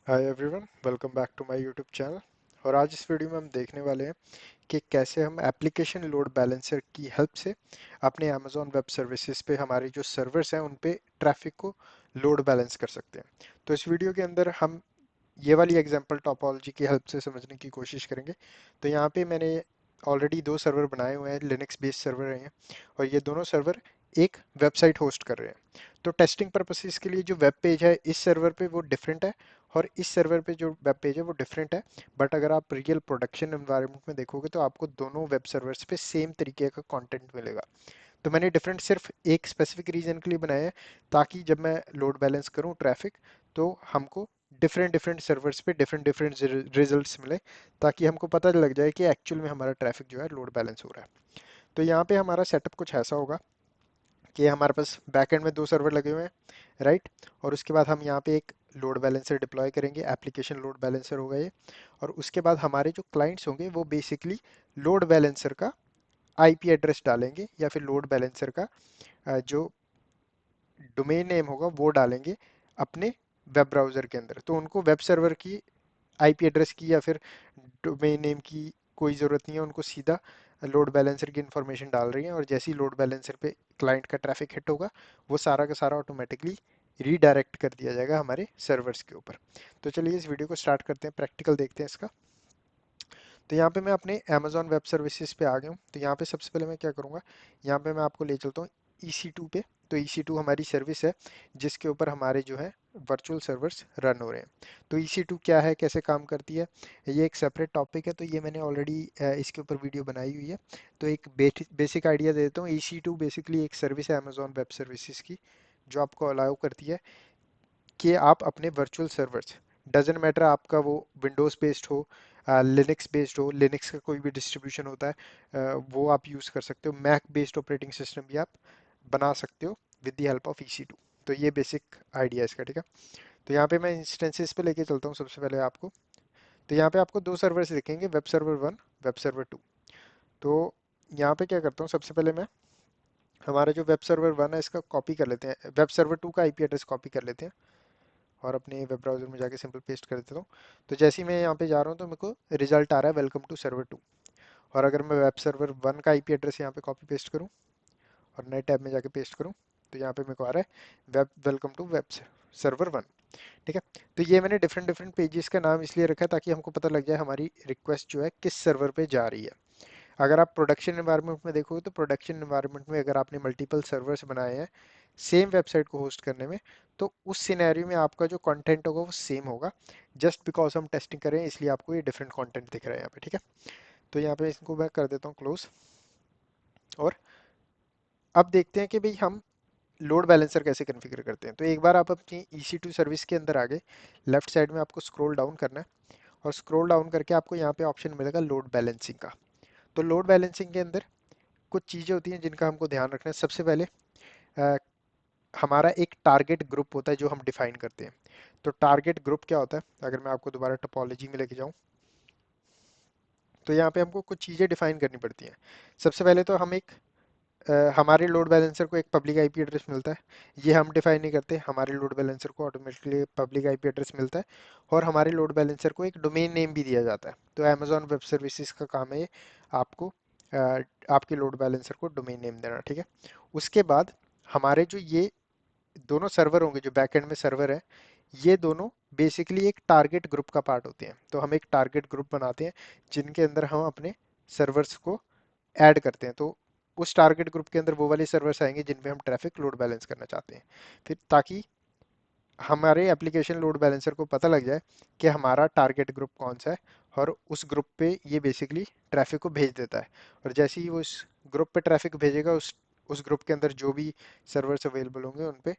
Hi everyone, welcome back to my YouTube channel. और आज इस वीडियो में हम देखने वाले हैं कि कैसे हम एप्लीकेशन लोड बैलेंसर की हेल्प से अपने अमेजॉन वेब सर्विसेज पे हमारे जो सर्वर्स हैं उन पे ट्रैफिक को लोड बैलेंस कर सकते हैं। तो इस वीडियो के अंदर हम ये वाली एग्जांपल टोपोलॉजी की हेल्प से समझने की कोशिश करेंगे। तो यहाँ पे मैंने ऑलरेडी दो सर्वर बनाए हुए हैं, लिनक्स बेस्ड सर्वर हैं ये, और ये दोनों सर्वर एक वेबसाइट होस्ट कर रहे हैं। तो टेस्टिंग पर्पसेस के लिए जो वेब पेज है इस सर्वर पे वो डिफरेंट है, और इस सर्वर पे जो वेब पेज है वो डिफरेंट है। बट अगर आप रियल प्रोडक्शन एनवायरनमेंट में देखोगे तो आपको दोनों वेब सर्वर्स पे सेम तरीके का कंटेंट मिलेगा। तो मैंने डिफरेंट सिर्फ एक स्पेसिफिक रीजन के लिए बनाया है, ताकि जब मैं लोड बैलेंस करूं ट्रैफिक, तो हमको डिफरेंट डिफरेंट सर्वर्स पे डिफरेंट डिफरेंट रिजल्ट्स मिले, ताकि हमको पता लग जाए कि एक्चुअल में हमारा ट्रैफिक जो है लोड बैलेंस हो रहा है। तो यहाँ पे हमारा सेटअप कुछ ऐसा होगा कि हमारे पास बैकएंड में दो सर्वर लगे हुए हैं, राइट। और उसके बाद हम यहाँ पे एक लोड बैलेंसर डिप्लॉय करेंगे, एप्लीकेशन लोड बैलेंसर होगा ये। और उसके बाद हमारे जो क्लाइंट्स होंगे वो बेसिकली लोड बैलेंसर का आईपी एड्रेस डालेंगे, या फिर लोड बैलेंसर का जो डोमेन नेम होगा वो डालेंगे अपने वेब ब्राउज़र के अंदर। तो उनको वेब सर्वर की आईपी एड्रेस की या फिर डोमेन नेम की कोई ज़रूरत नहीं है, उनको सीधा लोड बैलेंसर की इन्फॉर्मेशन डाल रही है, और जैसे ही लोड बैलेंसर पे क्लाइंट का ट्रैफिक हिट होगा वो सारा का सारा ऑटोमेटिकली रीडायरेक्ट कर दिया जाएगा हमारे सर्वर्स के ऊपर। तो चलिए इस वीडियो को स्टार्ट करते हैं, प्रैक्टिकल देखते हैं इसका। तो यहाँ पे मैं अपने अमेजॉन वेब सर्विसेज पे आ गया हूँ। तो यहाँ पे सबसे पहले मैं क्या करूँगा, यहाँ पे मैं आपको ले चलता हूँ EC2 पे। तो EC2 हमारी सर्विस है जिसके ऊपर हमारे जो है वर्चुअल सर्वर्स रन हो रहे हैं। तो EC2 क्या है, कैसे काम करती है, ये एक सेपरेट टॉपिक है। तो ये मैंने ऑलरेडी इसके ऊपर वीडियो बनाई हुई है। तो एक बेसिक आइडिया दे देता हूँ। EC2 बेसिकली एक सर्विस है अमेजॉन वेब सर्विसेज की, जो आपको अलाउ करती है कि आप अपने वर्चुअल सर्वर्स, डजेंट मैटर आपका वो विंडोज़ बेस्ड हो, लिनक्स बेस्ड हो, लिनक्स का कोई भी डिस्ट्रीब्यूशन होता है वो आप यूज़ कर सकते हो, मैक बेस्ड ऑपरेटिंग सिस्टम भी आप बना सकते हो with the help of EC2। तो ये बेसिक आइडिया है इसका, ठीक है। तो यहाँ पे मैं इंस्टेंसेस पे लेके चलता हूँ सबसे पहले आपको। तो यहाँ पे आपको दो सर्वर्स दिखेंगे, वेब सर्वर 1, वेब सर्वर 2। तो यहाँ पे क्या करता हूँ, सबसे पहले मैं हमारा जो वेब सर्वर 1 है इसका कॉपी कर लेते हैं, वेब सर्वर 2 का आईपी एड्रेस कॉपी कर लेते हैं, और अपने वेब ब्राउज़र में जाके सिंपल पेस्ट कर देता हूँ। तो जैसे ही मैं यहाँ पे जा रहा हूँ तो मेरे को रिजल्ट आ रहा है वेलकम टू सर्वर 2। और अगर मैं वेब सर्वर 1 का आईपी एड्रेस यहाँ पे कॉपी पेस्ट करूँ और नए टैब में जाके पेस्ट करूँ, तो यहाँ पे मेरे को आ रहा है web welcome to web server 1। ठीक है। तो ये मैंने डिफरेंट डिफरेंट पेजेस का नाम इसलिए रखा है ताकि हमको पता लग जाए हमारी रिक्वेस्ट जो है किस सर्वर पे जा रही है। अगर आप प्रोडक्शन एनवायरनमेंट में देखोगे तो प्रोडक्शन एनवायरनमेंट में अगर आपने मल्टीपल सर्वर्स बनाए हैं सेम वेबसाइट को होस्ट करने में, तो उस सिनेरियो में आपका जो कंटेंट होगा वो सेम होगा। जस्ट बिकॉज हम टेस्टिंग कर रहे हैं इसलिए आपको ये डिफरेंट कंटेंट दिख रहा है यहाँ पे, ठीक है। तो यहाँ पे इसको मैं कर देता हूँ क्लोज। और अब देखते हैं कि भाई हम लोड बैलेंसर कैसे कॉन्फ़िगर करते हैं। तो एक बार आप अपनी EC2 सर्विस के अंदर आ गए, लेफ्ट साइड में आपको स्क्रॉल डाउन करना है, और स्क्रॉल डाउन करके आपको यहाँ पे ऑप्शन मिलेगा लोड बैलेंसिंग का। तो लोड बैलेंसिंग के अंदर कुछ चीज़ें होती हैं जिनका हमको ध्यान रखना है। सबसे पहले अ, हमारा एक टारगेट ग्रुप होता है जो हम डिफाइन करते हैं। तो टारगेट ग्रुप क्या होता है, अगर मैं आपको दोबारा टोपोलॉजी में लेके जाऊं, तो यहाँ पे हमको कुछ चीज़ें डिफाइन करनी पड़ती हैं। सबसे पहले तो हम एक हमारे लोड बैलेंसर को एक पब्लिक आईपी एड्रेस मिलता है। ये हम डिफाइन नहीं करते, हमारे लोड बैलेंसर को ऑटोमेटिकली पब्लिक आईपी एड्रेस मिलता है। और हमारे लोड बैलेंसर को एक डोमेन नेम भी दिया जाता है। तो अमेजॉन वेब सर्विसेज का काम है ये, आपको आपके लोड बैलेंसर को डोमेन नेम देना, ठीक है। उसके बाद हमारे जो ये दोनों सर्वर होंगे, जो बैकएंड में सर्वर है, ये दोनों बेसिकली एक टारगेट ग्रुप का पार्ट होते हैं। तो हम एक टारगेट ग्रुप बनाते हैं जिनके अंदर हम अपने सर्वर्स को ऐड करते हैं। तो उस टारगेट ग्रुप के अंदर वो वाले सर्वर्स आएंगे जिन पे हम ट्रैफिक लोड बैलेंस करना चाहते हैं। फिर ताकि हमारे एप्लीकेशन लोड बैलेंसर को पता लग जाए कि हमारा टारगेट ग्रुप कौन सा है, और उस ग्रुप पे ये बेसिकली ट्रैफिक को भेज देता है। और जैसे ही वो उस ग्रुप पे ट्रैफिक भेजेगा, उस ग्रुप के अंदर जो भी सर्वर्स अवेलेबल होंगे उन पे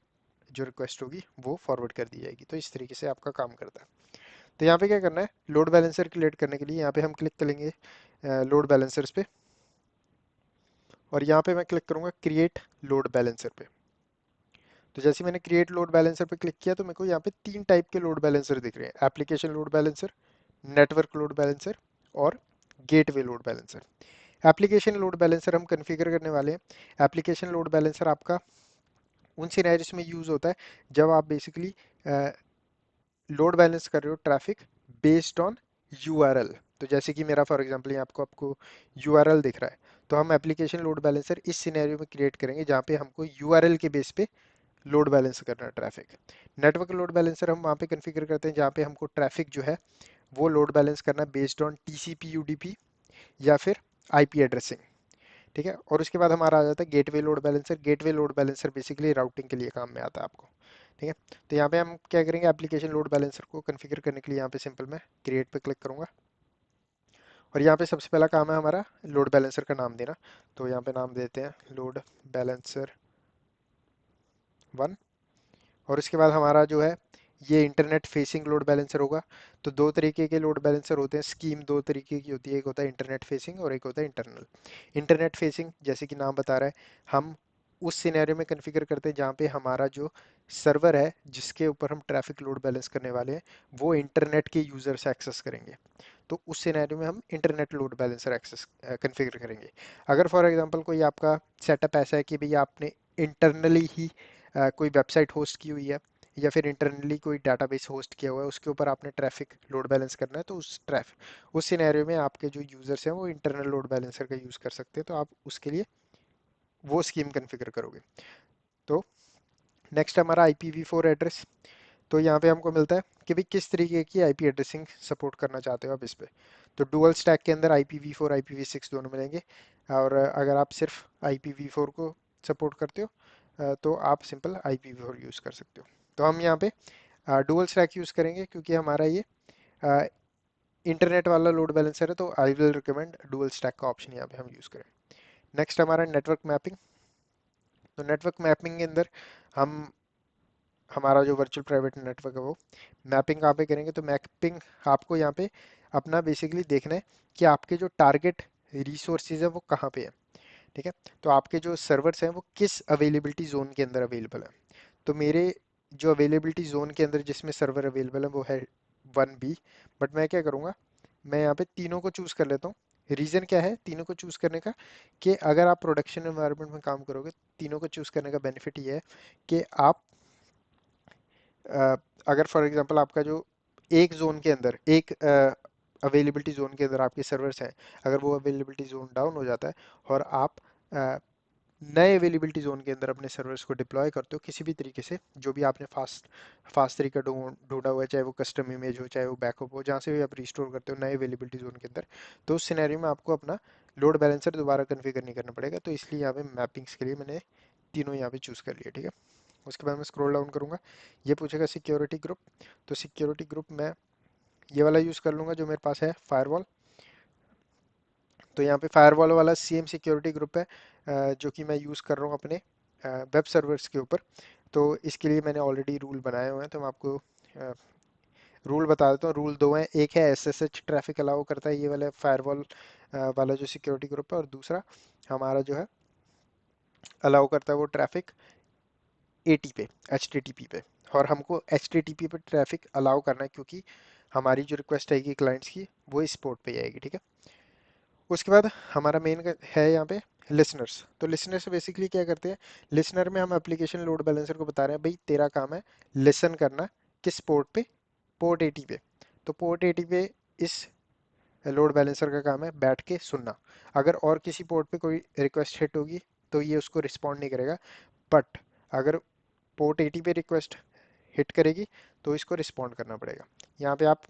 जो रिक्वेस्ट होगी वो फॉरवर्ड कर दी जाएगी। तो इस तरीके से आपका काम करता है। तो यहाँ पे क्या करना है, लोड बैलेंसर क्रिएट करने के लिए यहाँ पे हम क्लिक करेंगे लोड बैलेंसर्स पे, और यहाँ पे मैं क्लिक करूंगा क्रिएट लोड बैलेंसर पे। तो जैसे मैंने क्रिएट लोड बैलेंसर पे क्लिक किया तो मेरे को यहाँ पे तीन टाइप के लोड बैलेंसर दिख रहे हैं, application load balancer, network load balancer, और gateway load balancer. Application load balancer हम कॉन्फ़िगर करने वाले हैं। एप्लीकेशन लोड बैलेंसर आपका उन सिनेरियोस में यूज़ होता है जब आप बेसिकली लोड बैलेंस कर रहे हो ट्रैफिक बेस्ड ऑन यूआरएल। तो जैसे कि मेरा फॉर एग्जांपल यहाँ आपको आपको यूआरएल दिख रहा है, तो हम एप्लीकेशन लोड बैलेंसर इस सिनेरियो में क्रिएट करेंगे जहाँ पे हमको यूआरएल के बेस पे लोड बैलेंस करना है ट्रैफिक। नेटवर्क लोड बैलेंसर हम वहाँ पे कॉन्फ़िगर करते हैं जहाँ पे हमको ट्रैफिक जो है वो लोड बैलेंस करना है बेस्ड ऑन टीसीपी यूडीपी या फिर आईपी एड्रेसिंग। ठीक है, और उसके बाद हमारा आ जाता है gateway load balancer. Gateway load balancer basically routing के लिए काम में आता है आपको। ठीक है, तो यहाँ पे हम क्या करेंगे, एप्लीकेशन लोड बैलेंसर को कॉन्फ़िगर करने के लिए यहाँ पे सिंपल मैं क्रिएट पे क्लिक करूंगा, और यहाँ पे सबसे पहला काम है हमारा लोड बैलेंसर का नाम देना। तो यहाँ पे नाम देते हैं लोड बैलेंसर 1। और उसके बाद हमारा जो है ये इंटरनेट फेसिंग लोड बैलेंसर होगा। तो दो तरीके के लोड बैलेंसर होते हैं, स्कीम दो तरीके की होती है, एक होता है इंटरनेट फेसिंग और एक होता है इंटरनल। इंटरनेट फेसिंग जैसे कि नाम बता रहा है, हम उस सिनेरियो में कॉन्फ़िगर करते हैं जहाँ पे हमारा जो सर्वर है जिसके ऊपर हम ट्रैफिक लोड बैलेंस करने वाले हैं वो इंटरनेट के यूजर से एक्सेस करेंगे। तो उस सिनेरियो में हम internet load balancer access configure करेंगे। अगर फॉर एग्जांपल कोई आपका सेटअप ऐसा है कि भैया आपने इंटरनली ही कोई वेबसाइट होस्ट की हुई है या फिर इंटरनली कोई डाटाबेस होस्ट किया हुआ है, उसके ऊपर आपने ट्रैफिक लोड बैलेंस करना है, तो उस सिनेरियो में आपके जो यूजर्स हैं वो इंटरनल लोड बैलेंसर का यूज़ कर सकते हैं, तो आप उसके लिए वो स्कीम कॉन्फ़िगर करोगे। तो नेक्स्ट हमारा IPv4 एड्रेस। तो यहाँ पे हमको मिलता है कि भाई किस तरीके की आईपी एड्रेसिंग सपोर्ट करना चाहते हो आप इस पे। तो डुअल स्टैक के अंदर IPv4 IPv6 दोनों मिलेंगे, और अगर आप सिर्फ IPv4 को सपोर्ट करते हो तो आप सिंपल IPv4 यूज़ कर सकते हो। तो हम यहाँ पे डुअल स्टैक यूज़ करेंगे क्योंकि हमारा ये इंटरनेट वाला लोड बैलेंसर है, तो I will recommend dual stack का ऑप्शन यहाँ पे हम यूज़ करें। नेक्स्ट हमारा नेटवर्क मैपिंग। तो नेटवर्क मैपिंग के अंदर हम हमारा जो वर्चुअल प्राइवेट नेटवर्क है वो मैपिंग कहाँ पे करेंगे। तो मैपिंग आपको यहाँ पे अपना बेसिकली देखना है कि आपके जो टारगेट रिसोर्सेज है वो कहाँ पे है। ठीक है, तो आपके जो सर्वर्स हैं वो किस अवेलेबिलिटी जोन के अंदर अवेलेबल है। तो मेरे जो अवेलेबिलिटी जोन के अंदर जिसमें सर्वर अवेलेबल है वो है 1B। बट मैं क्या करूँगा, मैं यहाँ पे तीनों को चूज़ कर लेता हूँ। रीज़न क्या है तीनों को चूज़ करने का, कि अगर आप प्रोडक्शन एनवायरनमेंट में काम करोगे, तीनों को चूज़ करने का बेनिफिट ये है कि आप अ, अगर फॉर एग्जांपल आपका जो एक जोन के अंदर एक अवेलेबिलिटी जोन के अंदर आपके सर्वर्स हैं, अगर वो अवेलेबिलिटी जोन डाउन हो जाता है और आप अ, नए अवेलेबिलिटी जोन के अंदर अपने सर्वर्स को डिप्लॉय करते हो किसी भी तरीके से, जो भी आपने फास्ट तरीका ढूंढा हुआ है, चाहे वो कस्टम इमेज हो चाहे वो बैकअप हो, जहाँ से भी आप रिस्टोर करते हो नए अवेलेबिलिटी जोन के अंदर, तो उस सिनेरियो में आपको अपना लोड बैलेंसर दोबारा कन्फिगर नहीं करना पड़ेगा। तो इसलिए यहाँ पे मैपिंग्स के लिए मैंने तीनों यहाँ पे चूज़ कर लिया। ठीक है, उसके बाद मैं स्क्रॉल डाउन करूँगा, ये पूछेगा सिक्योरिटी ग्रुप। तो सिक्योरिटी ग्रुप मैं ये वाला यूज़ कर लूँगा जो मेरे पास है, फायरवॉल। तो यहाँ पे फायरवॉल वाला सेम सिक्योरिटी ग्रुप है जो कि मैं यूज़ कर रहा हूँ अपने वेब सर्वर्स के ऊपर। तो इसके लिए मैंने ऑलरेडी रूल बनाए हुए हैं, तो मैं आपको रूल बता देता हूँ। रूल दो हैं, एक है SSH ट्रैफिक अलाउ करता है ये वाला फायरवॉल वाला जो सिक्योरिटी ग्रुप है, और दूसरा हमारा जो है अलाउ करता है वो ट्रैफिक AT पे, HTTP पे। और हमको HTTP पे ट्रैफिक अलाउ करना है क्योंकि हमारी जो रिक्वेस्ट आएगी क्लाइंट्स की वो इस पोर्ट पे आएगी। ठीक है, उसके बाद हमारा मेन है यहाँ पे लिसनर्स। तो लिसनर्स बेसिकली क्या करते हैं, लिसनर में हम एप्लीकेशन लोड बैलेंसर को बता रहे हैं भाई तेरा काम है लिसन करना, किस पोर्ट पे, पोर्ट 80 पे। तो पोर्ट 80 पे इस लोड बैलेंसर का काम है बैठ के सुनना। अगर और किसी पोर्ट पे कोई रिक्वेस्ट हिट होगी तो ये उसको रिस्पॉन्ड नहीं करेगा, बट अगर पोर्ट 80 पे रिक्वेस्ट हिट करेगी तो इसको रिस्पॉन्ड करना पड़ेगा। यहाँ पे आप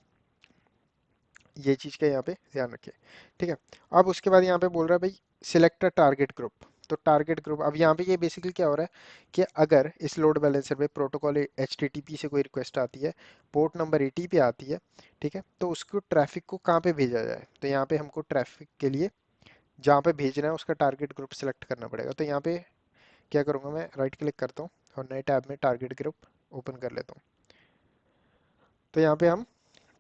ये चीज़ का यहाँ पे ध्यान रखिए। ठीक है, अब उसके बाद यहाँ पे बोल रहा है भाई सिलेक्ट अ टारगेट ग्रुप। तो टारगेट ग्रुप, अब यहाँ पे ये बेसिकली क्या हो रहा है कि अगर इस लोड बैलेंसर पे प्रोटोकॉल HTTP से कोई रिक्वेस्ट आती है, पोर्ट नंबर 80 पे आती है, ठीक है, तो उसको ट्रैफिक को कहाँ पे भेजा जाए। तो यहाँ पे हमको ट्रैफिक के लिए जहाँ पे भेजना है उसका टारगेट ग्रुप सेलेक्ट करना पड़ेगा। तो यहाँ पे क्या करूँगा, मैं राइट क्लिक करता हूँ और नए टैब में टारगेट ग्रुप ओपन कर लेता हूँ। तो यहाँ पे हम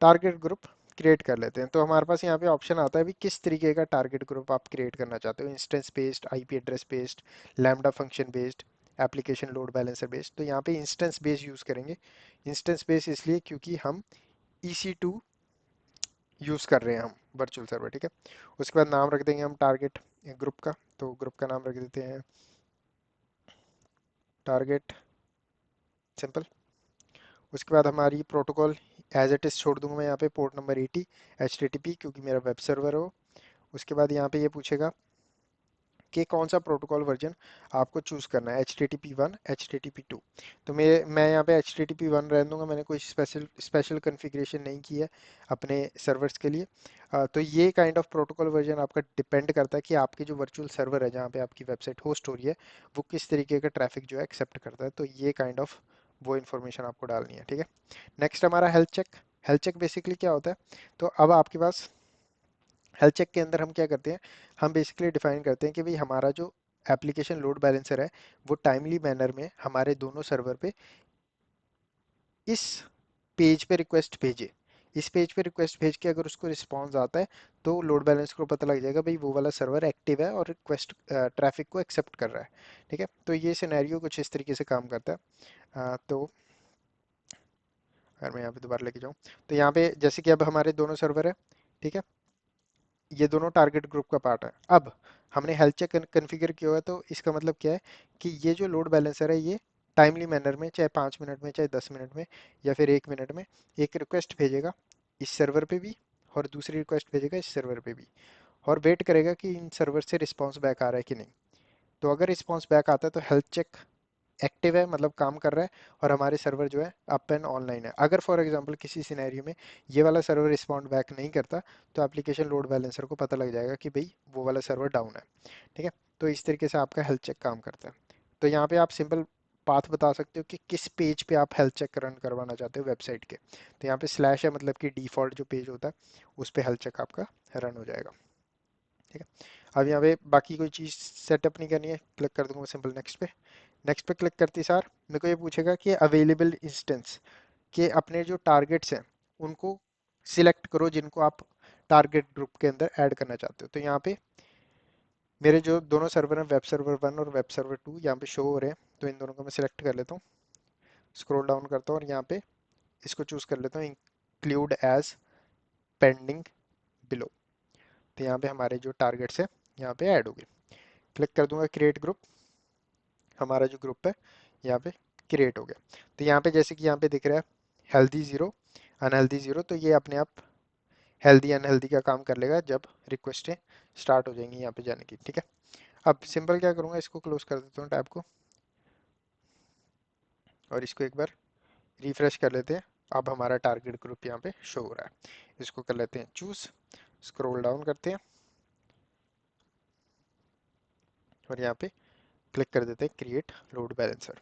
टारगेट ग्रुप क्रिएट कर लेते हैं। तो हमारे पास यहाँ पे ऑप्शन आता है भी किस तरीके का टारगेट ग्रुप आप क्रिएट करना चाहते हो, instance based, IP address based, lambda function based, application load balancer based. तो यहाँ पे इंस्टेंस बेस्ड यूज़ करेंगे। इंस्टेंस बेस्ड इसलिए क्योंकि हम EC2 यूज़ कर रहे हैं हम वर्चुअल सर्वर। ठीक है, उसके बाद नाम रख देंगे हम टारगेट ग्रुप का। तो ग्रुप का नाम रख देते हैं टारगेट, सिंपल। उसके बाद हमारी प्रोटोकॉल एज इट इज़ छोड़ दूंगा मैं यहाँ पे, पोर्ट नंबर 80 HTTP, क्योंकि मेरा वेब सर्वर हो। उसके बाद यहाँ पे ये पूछेगा कि कौन सा प्रोटोकॉल वर्जन आपको चूज करना है, HTTP 1 HTTP 2। तो मैं यहाँ पे HTTP 1 रहने दूंगा, मैंने कोई स्पेशल स्पेशल कॉन्फ़िगरेशन नहीं की है अपने सर्वर्स के लिए। तो ये काइंड ऑफ प्रोटोकॉल वर्जन आपका डिपेंड करता है कि आपकी जो वर्चुअल सर्वर है जहाँ पे आपकी वेबसाइट होस्ट हो रही है वो किस तरीके का ट्रैफिक जो है एक्सेप्ट करता है। तो ये काइंड ऑफ वो इन्फॉर्मेशन आपको डालनी है, ठीक है। नेक्स्ट हमारा health check. Health check basically क्या होता है, तो अब आपके पास हेल्थ चेक के अंदर हम क्या करते हैं, हम बेसिकली डिफाइन करते हैं कि भाई हमारा जो एप्लीकेशन लोड बैलेंसर है वो टाइमली मैनर में हमारे दोनों सर्वर पे इस पेज पे रिक्वेस्ट भेजे। इस पेज पे रिक्वेस्ट भेज के अगर उसको रिस्पॉन्स आता है तो लोड बैलेंस को पता लग जाएगा भाई वो वाला सर्वर एक्टिव है और रिक्वेस्ट ट्रैफिक को एक्सेप्ट कर रहा है, ठीक है। तो ये सिनेरियो कुछ इस तरीके से काम करता है। तो अगर मैं यहाँ पे दोबारा लेके जाऊँ, तो यहाँ पे जैसे कि अब हमारे दोनों सर्वर है, ठीक है, ये दोनों टारगेट ग्रुप का पार्ट है। अब हमने हेल्थ चेक कन्फिगर किया हुआ है, तो इसका मतलब क्या है कि ये जो लोड बैलेंसर है ये टाइमली मैनर में, चाहे 5 मिनट में, चाहे 10 मिनट में, या फिर 1 मिनट में एक रिक्वेस्ट भेजेगा इस सर्वर पे भी और दूसरी रिक्वेस्ट भेजेगा इस सर्वर पे भी, और वेट करेगा कि इन सर्वर से रिस्पॉन्स बैक आ रहा है कि नहीं। तो अगर रिस्पॉन्स बैक आता है तो हेल्थ चेक एक्टिव है, मतलब काम कर रहा है, और हमारे सर्वर जो है अप एंड ऑनलाइन है। अगर फॉर एग्जांपल किसी सिनेरियो में ये वाला सर्वर रिस्पॉन्ड बैक नहीं करता तो एप्लीकेशन लोड बैलेंसर को पता लग जाएगा कि भाई वो वाला सर्वर डाउन है, ठीक है। तो इस तरीके से आपका हेल्थ चेक काम करता है। तो यहाँ पे आप सिंपल पाथ बता सकते हो कि किस पेज पे आप हेल्थ चेक रन करवाना चाहते हो वेबसाइट के। तो यहाँ पे स्लैश है, मतलब कि डिफॉल्ट जो पेज होता है उस पे हेल्थ चेक आपका रन हो जाएगा, ठीक है। अब यहाँ पे बाकी कोई चीज़ सेटअप नहीं करनी है, क्लिक कर दूंगा सिंपल नेक्स्ट पे। नेक्स्ट पे क्लिक करते ही सार मेरे को ये पूछेगा कि अवेलेबल इंस्टेंस के अपने जो टारगेट्स हैं उनको सिलेक्ट करो जिनको आप टारगेट ग्रुप के अंदर ऐड करना चाहते हो। तो यहाँ पे मेरे जो दोनों सर्वर हैं, वेब सर्वर 1 और वेब सर्वर 2, यहाँ पे शो हो रहे हैं। तो इन दोनों को मैं सिलेक्ट कर लेता हूँ, स्क्रॉल डाउन करता हूँ और यहाँ पे इसको चूज कर लेता हूँ इंक्लूड एज पेंडिंग बिलो। तो यहाँ पे हमारे जो टारगेट्स हैं यहाँ पे ऐड हो गए। क्लिक कर दूंगा क्रिएट ग्रुप, हमारा जो ग्रुप है यहाँ पे क्रिएट हो गया। तो यहाँ पे जैसे कि यहाँ पे दिख रहा है हेल्दी ज़ीरो, अनहेल्दी ज़ीरो, तो ये अपने आप हेल्दी अनहेल्दी का काम कर लेगा जब रिक्वेस्टें स्टार्ट हो जाएंगी यहाँ पे जाने की, ठीक है। अब सिंपल क्या करूँगा, इसको क्लोज कर देता हूँ टैब को, और इसको एक बार रिफ्रेश कर लेते हैं। अब हमारा टारगेट ग्रुप यहाँ पे शो हो रहा है। इसको कर लेते हैं चूज, स्क्रॉल डाउन करते हैं और यहाँ पे क्लिक कर देते हैं क्रिएट लोड बैलेंसर।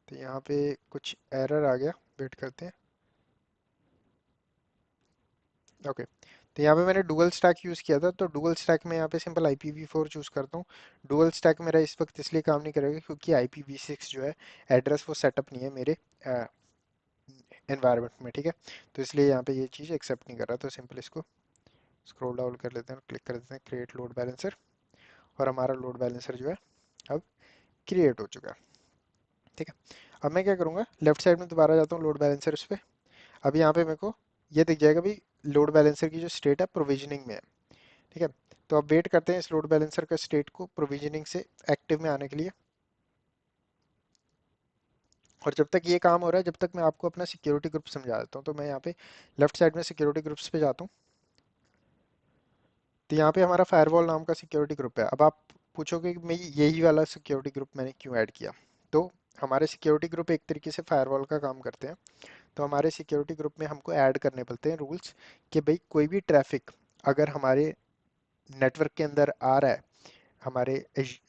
तो यहाँ पे कुछ एरर आ गया, वेट करते हैं। ओके, तो यहाँ पे मैंने डुअल स्टैक यूज़ किया था, तो डुअल स्टैक में यहाँ पे सिंपल IPv4 चूज़ करता हूँ। डुअल स्टैक मेरा इस वक्त इसलिए काम नहीं करेगा क्योंकि IPv6 जो है एड्रेस वो सेटअप नहीं है मेरे एनवायरनमेंट में, ठीक है। तो इसलिए यहाँ पे ये चीज़ एक्सेप्ट नहीं कर रहा। तो सिंपल इसको स्क्रॉल डाउन कर लेते हैं और क्लिक कर देते हैं क्रिएट लोड बैलेंसर, और हमारा लोड बैलेंसर जो है अब क्रिएट हो चुका है, ठीक है। अब मैं क्या करूँगा, लेफ्ट साइड में दोबारा जाता हूँ लोड बैलेंसर उस पर। अब यहाँ पे मेरे को ये दिख जाएगा भाई लोड बैलेंसर की जो स्टेट है प्रोविजनिंग में है, ठीक है। तो अब वेट करते हैं इस लोड बैलेंसर का स्टेट को प्रोविजनिंग से एक्टिव में आने के लिए। और जब तक ये काम हो रहा है, जब तक मैं आपको अपना सिक्योरिटी ग्रुप समझा देता हूँ। तो मैं यहाँ पे लेफ्ट साइड में सिक्योरिटी ग्रुप्स पे जाता हूँ। तो यहाँ पे हमारा फायरवॉल नाम का सिक्योरिटी ग्रुप है। अब आप पूछोगे कि मैं यही वाला सिक्योरिटी ग्रुप मैंने क्यों ऐड किया। तो हमारे सिक्योरिटी ग्रुप एक तरीके से फायरवॉल का काम करते हैं। तो हमारे सिक्योरिटी ग्रुप में हमको ऐड करने पड़ते हैं रूल्स कि भाई कोई भी ट्रैफिक अगर हमारे नेटवर्क के अंदर आ रहा है, हमारे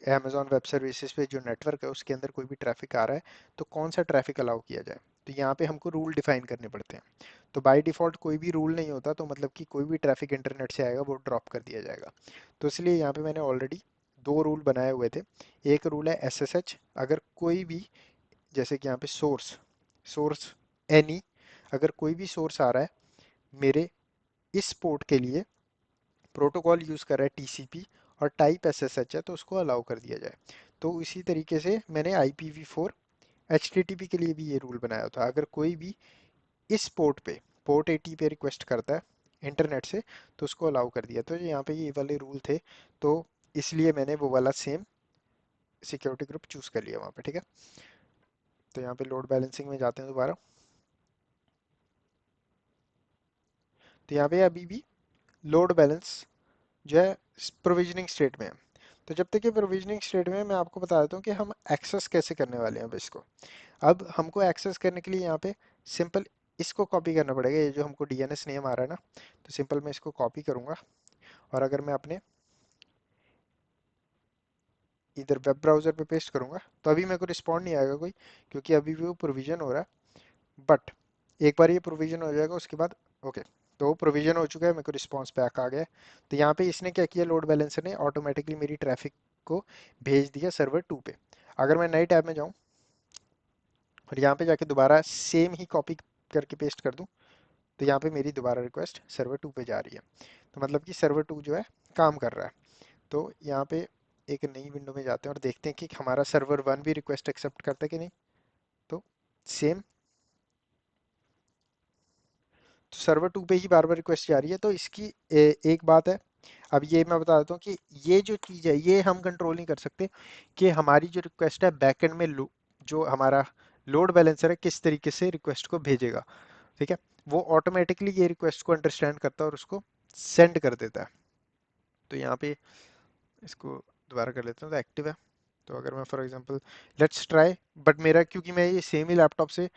अमेजोन वेब सर्विसेज पे जो नेटवर्क है उसके अंदर कोई भी ट्रैफिक आ रहा है, तो कौन सा ट्रैफिक अलाउ किया जाए। तो यहाँ पे हमको रूल डिफाइन करने पड़ते हैं। तो बाय डिफ़ॉल्ट कोई भी रूल नहीं होता, तो मतलब कि कोई भी ट्रैफिक इंटरनेट से आएगा वो ड्रॉप कर दिया जाएगा। तो इसलिए यहाँ पे मैंने ऑलरेडी दो रूल बनाए हुए थे। एक रूल है SSH, अगर कोई भी, जैसे कि यहाँ पे सोर्स, सोर्स एनी, अगर कोई भी सोर्स आ रहा है मेरे इस पोर्ट के लिए, प्रोटोकॉल यूज़ कर रहा है TCP और टाइप SSH है, तो उसको अलाउ कर दिया जाए। तो इसी तरीके से मैंने IPv4 HTTP के लिए भी ये रूल बनाया था। अगर कोई भी इस पोर्ट पे, पोर्ट 80 पे रिक्वेस्ट करता है इंटरनेट से, तो उसको अलाउ कर दिया। तो यहाँ पे ये वाले रूल थे, तो इसलिए मैंने वो वाला सेम सिक्योरिटी ग्रुप चूज कर लिया वहाँ पे, ठीक है। तो यहाँ पे लोड बैलेंसिंग में जाते हैं दोबारा। तो यहाँ पे अभी भी लोड बैलेंस जो है प्रोविजनिंग स्टेट में है। तो जब तक ये प्रोविजनिंग स्टेट में है, मैं आपको बता देता हूँ कि हम एक्सेस कैसे करने वाले हैं अब इसको। अब हमको एक्सेस करने के लिए यहाँ पे सिंपल इसको कॉपी करना पड़ेगा, ये जो हमको डीएनएस नेम आ रहा है ना। तो सिंपल मैं इसको कॉपी करूँगा, और अगर मैं अपने इधर वेब ब्राउज़र पे पेस्ट करूँगा तो अभी मेरे को रिस्पॉन्ड नहीं आएगा कोई, क्योंकि अभी भी वो प्रोविजन हो रहा है। बट एक बार ये प्रोविजन हो जाएगा उसके बाद ओके, तो वो प्रोविजन हो चुका है, मेरे को रिस्पॉन्स बैक आ गया है। तो यहाँ पे इसने क्या किया, लोड बैलेंसर ने ऑटोमेटिकली मेरी ट्रैफिक को भेज दिया सर्वर 2 पे। अगर मैं नई टैब में जाऊँ और यहाँ पे जाके दोबारा सेम ही कॉपी करके पेस्ट कर दूँ, तो यहाँ पे मेरी दोबारा रिक्वेस्ट सर्वर 2 पे जा रही है। तो मतलब कि सर्वर 2 जो है काम कर रहा है। तो यहाँ पे एक नई विंडो में जाते हैं और देखते हैं कि हमारा सर्वर 1 भी रिक्वेस्ट एक्सेप्ट करता है कि नहीं। तो सेम, तो सर्वर 2 पे ही बार बार रिक्वेस्ट जा रही है। तो इसकी एक बात है, अब ये मैं बता देता हूँ कि ये जो चीज़ है ये हम कंट्रोल नहीं कर सकते कि हमारी जो रिक्वेस्ट है बैकएंड में जो हमारा लोड बैलेंसर है किस तरीके से रिक्वेस्ट को भेजेगा, ठीक है। वो ऑटोमेटिकली ये रिक्वेस्ट को अंडरस्टैंड करता है और उसको सेंड कर देता है। तो यहाँ पे इसको दोबारा कर लेते हैं, तो एक्टिव है। तो अगर मैं for example let's try, but मेरा क्योंकि मैं ये सेम ही लैपटॉप से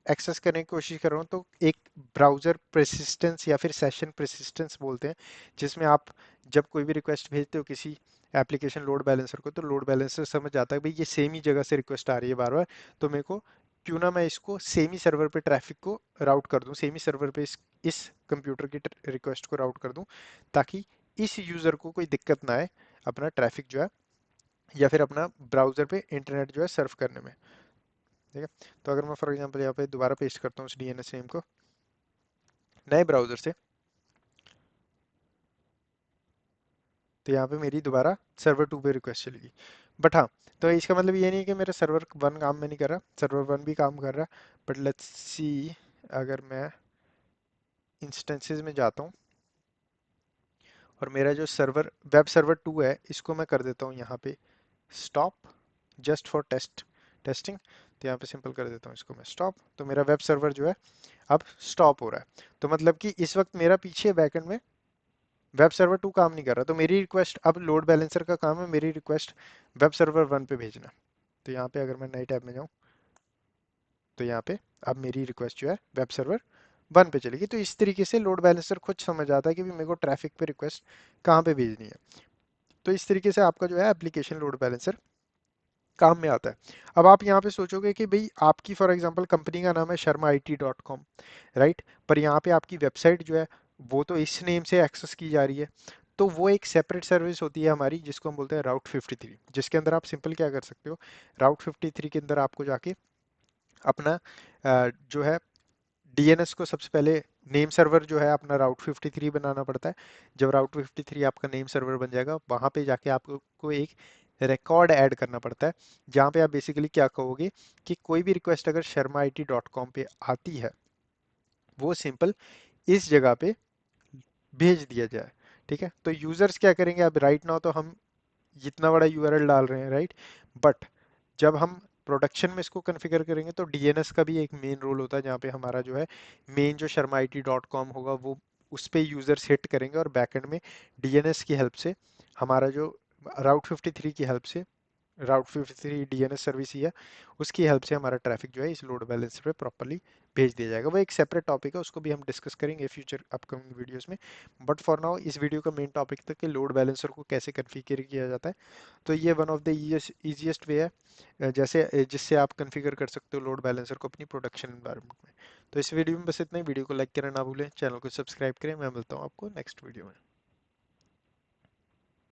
एक्सेस करने की कोशिश कर रहा हूँ, तो एक ब्राउज़र परसिस्टेंस या फिर सेशन परसिस्टेंस बोलते हैं, जिसमें आप जब कोई भी रिक्वेस्ट भेजते हो किसी एप्लीकेशन लोड बैलेंसर को, तो लोड बैलेंसर समझ जाता है भाई ये सेम ही जगह से रिक्वेस्ट आ रही है बार बार, तो मेरे को क्यों ना मैं इसको सेम ही सर्वर पे ट्रैफिक को राउट कर दूं, सेम ही सर्वर पे इस कंप्यूटर की रिक्वेस्ट को राउट कर दूं, ताकि इस यूज़र को कोई दिक्कत ना आए अपना ट्रैफिक जो है या फिर अपना ब्राउज़र पे इंटरनेट जो है सर्फ करने में, ठीक है। तो अगर मैं फॉर एग्जांपल यहाँ पे दोबारा पेस्ट करता हूँ उस डीएनएस नेम को नए ब्राउज़र से, तो यहाँ पे मेरी दोबारा सर्वर 2 पे रिक्वेस्ट चलेगी। बट हाँ, तो इसका मतलब ये नहीं है कि मेरा सर्वर 1 काम में नहीं कर रहा, सर्वर 1 भी काम कर रहा है। बट लेट्स सी, अगर मैं इंस्टेंसेस में जाता हूँ और मेरा जो सर्वर वेब सर्वर 2 है इसको मैं कर देता हूँ यहाँ पे स्टॉप, जस्ट फॉर टेस्टिंग। तो यहाँ पे सिंपल कर देता हूँ इसको मैं स्टॉप, तो मेरा वेब सर्वर जो है अब स्टॉप हो रहा है। तो मतलब कि इस वक्त मेरा पीछे बैकएंड में वेब सर्वर 2 काम नहीं कर रहा, तो मेरी रिक्वेस्ट अब लोड बैलेंसर का काम है मेरी रिक्वेस्ट वेब सर्वर 1 पे भेजना। तो यहाँ पे अगर मैं नई टैब में जाऊँ तो यहाँ पे अब मेरी रिक्वेस्ट जो है वेब सर्वर 1 पे चलेगी। तो इस तरीके से लोड बैलेंसर खुद समझ आता है कि भी मेरे को ट्रैफिक पे रिक्वेस्ट कहाँ पे भेजनी है। तो इस तरीके से आपका जो है एप्लीकेशन लोड बैलेंसर काम में आता है। अब आप यहाँ पे सोचोगे कि भाई आपकी फॉर एग्जांपल कंपनी का नाम है sharmaIT.com, राइट, पर यहाँ पे आपकी वेबसाइट जो है वो तो इस नेम से एक्सेस की जा रही है। तो वो एक सेपरेट सर्विस होती है हमारी जिसको हम बोलते हैं राउट 53, जिसके अंदर आप सिंपल क्या कर सकते हो, राउट 53 के अंदर आपको जाके अपना जो है डीएनएस को सबसे पहले नेम सर्वर जो है अपना राउट 53 बनाना पड़ता है। जब राउट 53 आपका नेम सर्वर बन जाएगा वहां पे जाके आपको एक रिकॉर्ड ऐड करना पड़ता है, जहाँ पे आप बेसिकली क्या कहोगे कि कोई भी रिक्वेस्ट अगर sharmaIT.com पे आती है वो सिंपल इस जगह पे भेज दिया जाए, ठीक है। तो यूजर्स क्या करेंगे, अब राइट नाउ तो हम जितना बड़ा यूआरएल डाल रहे हैं, राइट, बट जब हम प्रोडक्शन में इसको कॉन्फ़िगर करेंगे तो डीएनएस का भी एक मेन रोल होता है, जहाँ पे हमारा जो है मेन जो sharmaIT.com होगा वो उस पे यूजर्स हिट करेंगे और बैकएंड में डीएनएस की हेल्प से हमारा जो राउट 53 की हेल्प से, राउट 53 डीएनएस सर्विस ही है, उसकी हेल्प से हमारा ट्रैफिक जो है इस लोड बैलेंसर पे प्रॉपर्ली भेज दिया जाएगा। वो एक सेपरेट टॉपिक है, उसको भी हम डिस्कस करेंगे फ्यूचर अपकमिंग वीडियोस में। बट फॉर नाउ इस वीडियो का मेन टॉपिक था कि लोड बैलेंसर को कैसे कन्फिगर किया जाता है। तो ये one of the easiest way है जिससे आप कन्फिगर कर सकते हो लोड बैलेंसर को अपनी प्रोडक्शन एनवायरनमेंट में। तो इस वीडियो में बस इतना ही। वीडियो को लाइक करना ना भूलें, चैनल को सब्सक्राइब करें। मैं मिलता हूँ आपको नेक्स्ट वीडियो में।